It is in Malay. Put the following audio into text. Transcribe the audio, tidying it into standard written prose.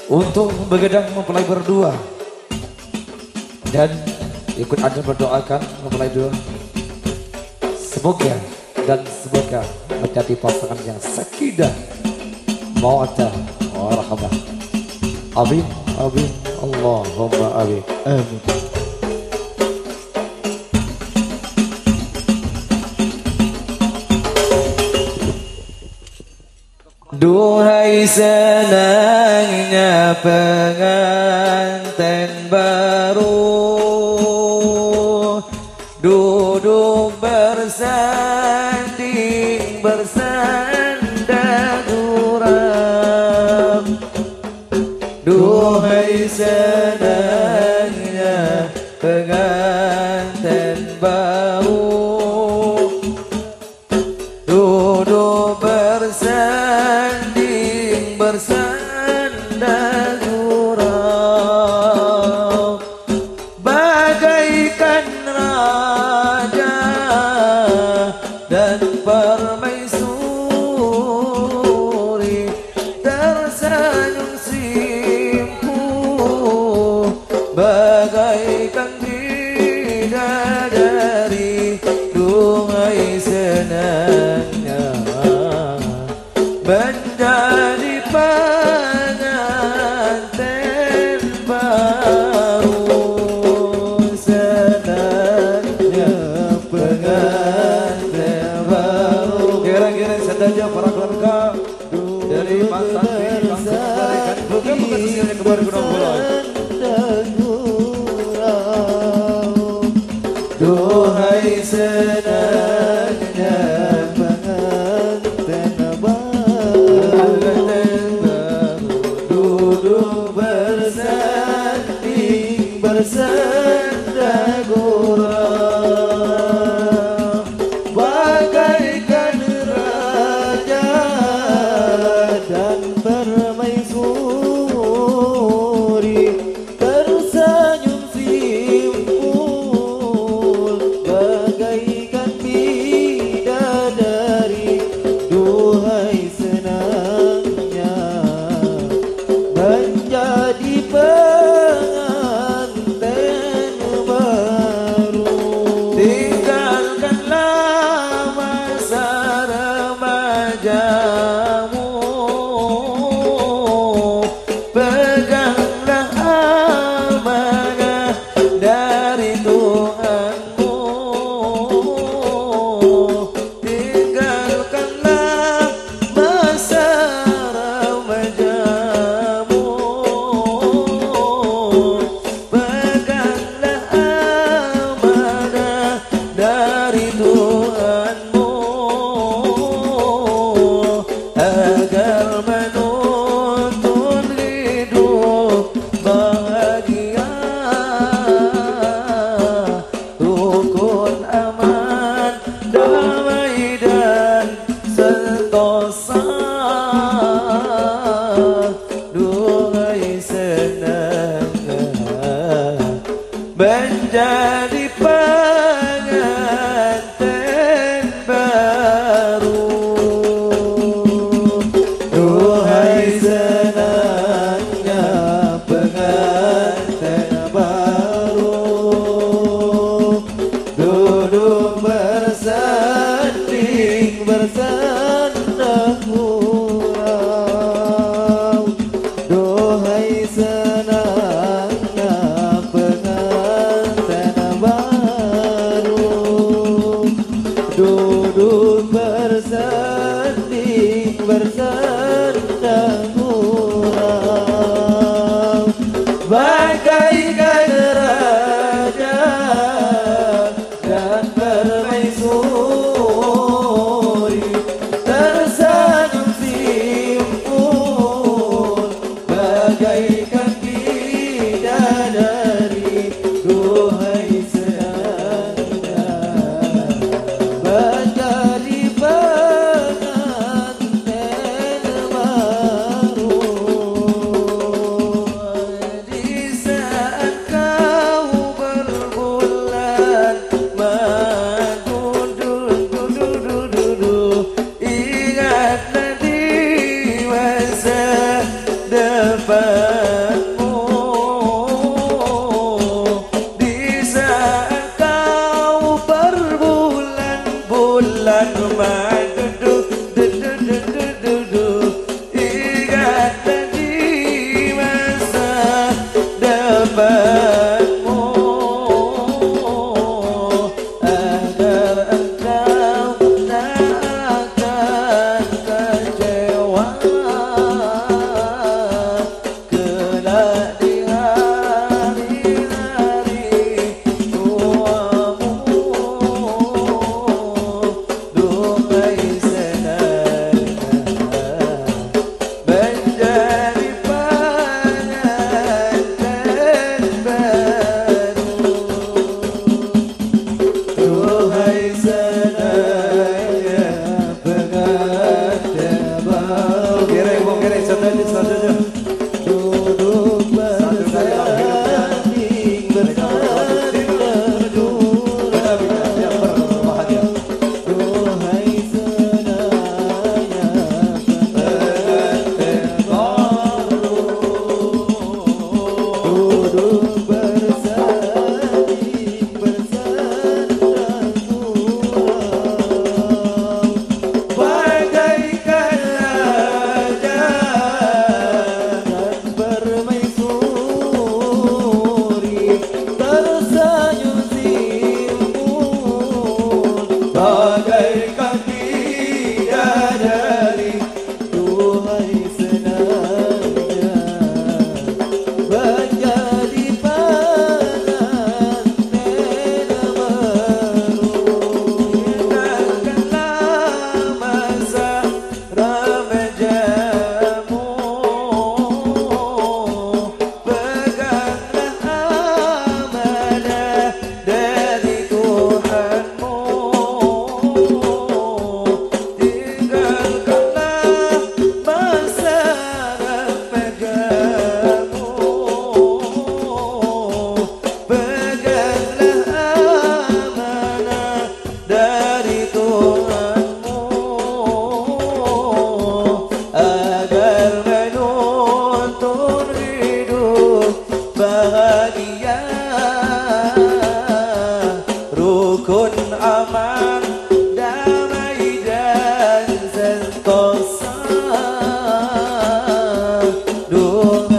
Untuk begadang mempelai berdua dan ikut Anda berdoakan mempelai dua. Semoga menjadi pasangan yang sakinah mawaddah warahmah. Amin, amin, Allahumma amin. Amin. Duhai senangnya pengantin baru, duduk bersanding bersandar gurau. Duhai senangnya pengantin baru, duduk bersanding bersandar gurau, bagaikan raja dan permaisuri, tersenyum simpul bagaikan bidadari. Duhai senangnya menjadi pengantin baru, senangnya pengantin baru. Kira-kira saja para keluarga dari mantan langsung dari bukan sini kembali ke Pulau. Duhai senangnya pengantin baru, duduk bersanding bersandar gurau, bagaikan raja dan permaisuri, tersenyum simpul bagaikan bidadari. Duhai senangnya menjadi pengantin baru, tinggalkanlah masa remajamu, peganglah amanah dari Tuhanmu, tinggalkanlah masa remajamu, peganglah amanah dari Tuhanmu, agar menuntun hidup bahagia, rukun aman, damai dan sentosa. Duhai senangnya menjadi pengantin baru. Duhai senangnya pengantin baru, duduk bersanding bersandar gurau. Duhai senangnya pengantin baru, duduk bersanding bersandar gurau, bagaikan raja dan permaisuri, tersenyum simpul bagaikan bidadari. Duhai senangnya menjadi pengantin baru, di saat kau berbulan madu, ingatlah di masa depan. Bogor